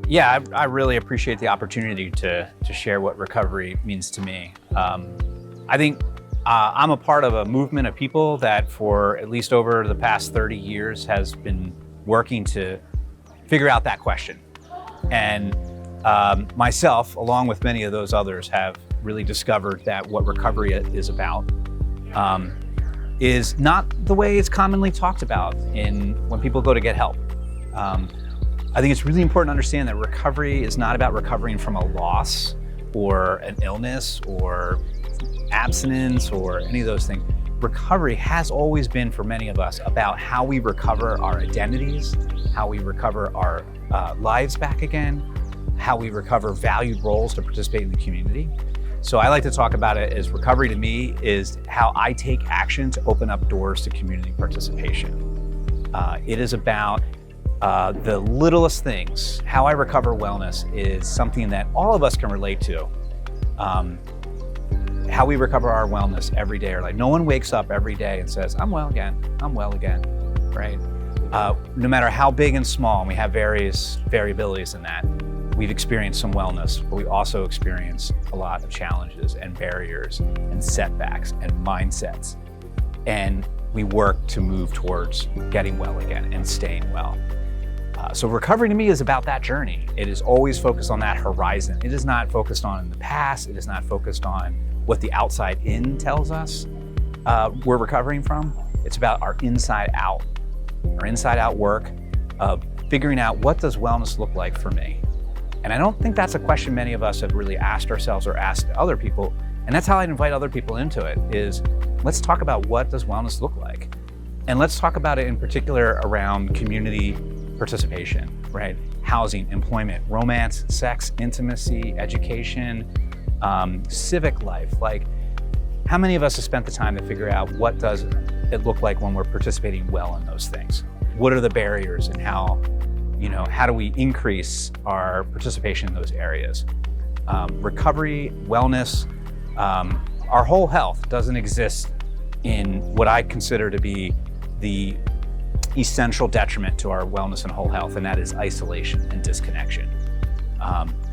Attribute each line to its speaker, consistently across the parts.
Speaker 1: Yeah, I really appreciate the opportunity to share what recovery means to me. I think I'm a part of a movement of people that for at least over the past 30 years has been working to figure out that question. And myself, along with many of those others, have really discovered that what recovery is about is not the way it's commonly talked about when people go to get help. I think it's really important to understand that recovery is not about recovering from a loss or an illness or abstinence or any of those things. Recovery has always been, for many of us, about how we recover our identities, how we recover our lives back again, how we recover valued roles to participate in the community. So I like to talk about it as recovery to me is how I take action to open up doors to community participation. It is about the littlest things. How I recover wellness is something that all of us can relate to. How we recover our wellness every day, or like no one wakes up every day and says, I'm well again, right? No matter how big and small, and we have various variabilities in that, we've experienced some wellness, but we also experience a lot of challenges and barriers and setbacks and mindsets. And we work to move towards getting well again and staying well. So recovery to me is about that journey. It is always focused on that horizon. It is not focused on the past. It is not focused on what the outside in tells us we're recovering from. It's about our inside out work of figuring out what does wellness look like for me. And I don't think that's a question many of us have really asked ourselves or asked other people. And that's how I'd invite other people into it is let's talk about what does wellness look like? And let's talk about it in particular around community participation, right? Housing, employment, romance, sex, intimacy, education, civic life. Like, how many of us have spent the time to figure out what does it look like when we're participating well in those things? What are the barriers and how do we increase our participation in those areas? Recovery, wellness, our whole health doesn't exist in what I consider to be the essential detriment to our wellness and whole health, and that is isolation and disconnection.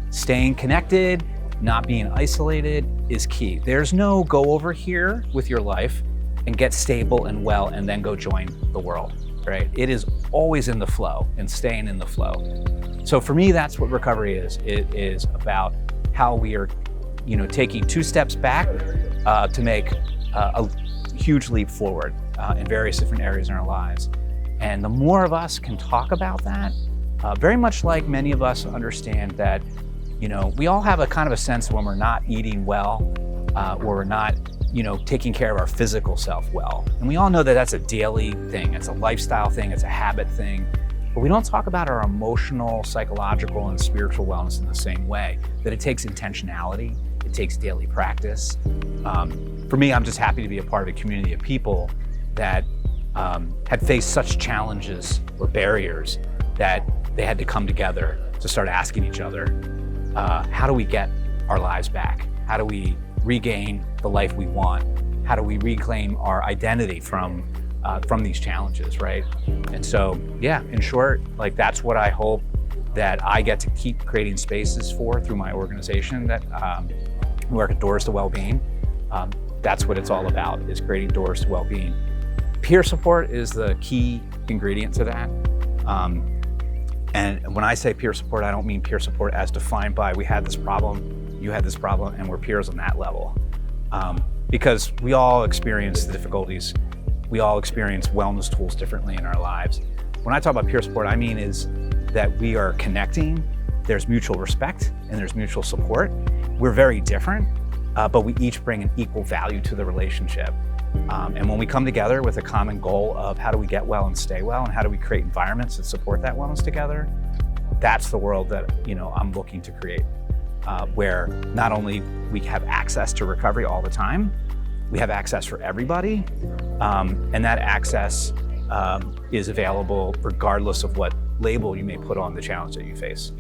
Speaker 1: Staying connected, not being isolated is key. There's no go over here with your life and get stable and well and then go join the world, right? It is always in the flow and staying in the flow. So for me, that's what recovery is. It is about how we are, taking 2 steps back to make a huge leap forward in various different areas in our lives. And the more of us can talk about that, very much like many of us understand that, we all have a kind of a sense when we're not eating well, or we're not, taking care of our physical self well. And we all know that that's a daily thing. It's a lifestyle thing. It's a habit thing. But we don't talk about our emotional, psychological, and spiritual wellness in the same way, that it takes intentionality. It takes daily practice. For me, I'm just happy to be a part of a community of people that had faced such challenges or barriers that they had to come together to start asking each other, how do we get our lives back? How do we regain the life we want? How do we reclaim our identity from these challenges, right? And so, yeah, in short, like that's what I hope that I get to keep creating spaces for through my organization that we work at Doors to Wellbeing. That's what it's all about, is creating doors to well-being. Peer support is the key ingredient to that. And when I say peer support, I don't mean peer support as defined by we had this problem, you had this problem, and we're peers on that level. Because we all experience the difficulties. We all experience wellness tools differently in our lives. When I talk about peer support, I mean is that we are connecting, there's mutual respect, and there's mutual support. We're very different, but we each bring an equal value to the relationship. And when we come together with a common goal of how do we get well and stay well, and how do we create environments that support that wellness together, that's the world that I'm looking to create, where not only we have access to recovery all the time, we have access for everybody, and that access is available regardless of what label you may put on the challenge that you face.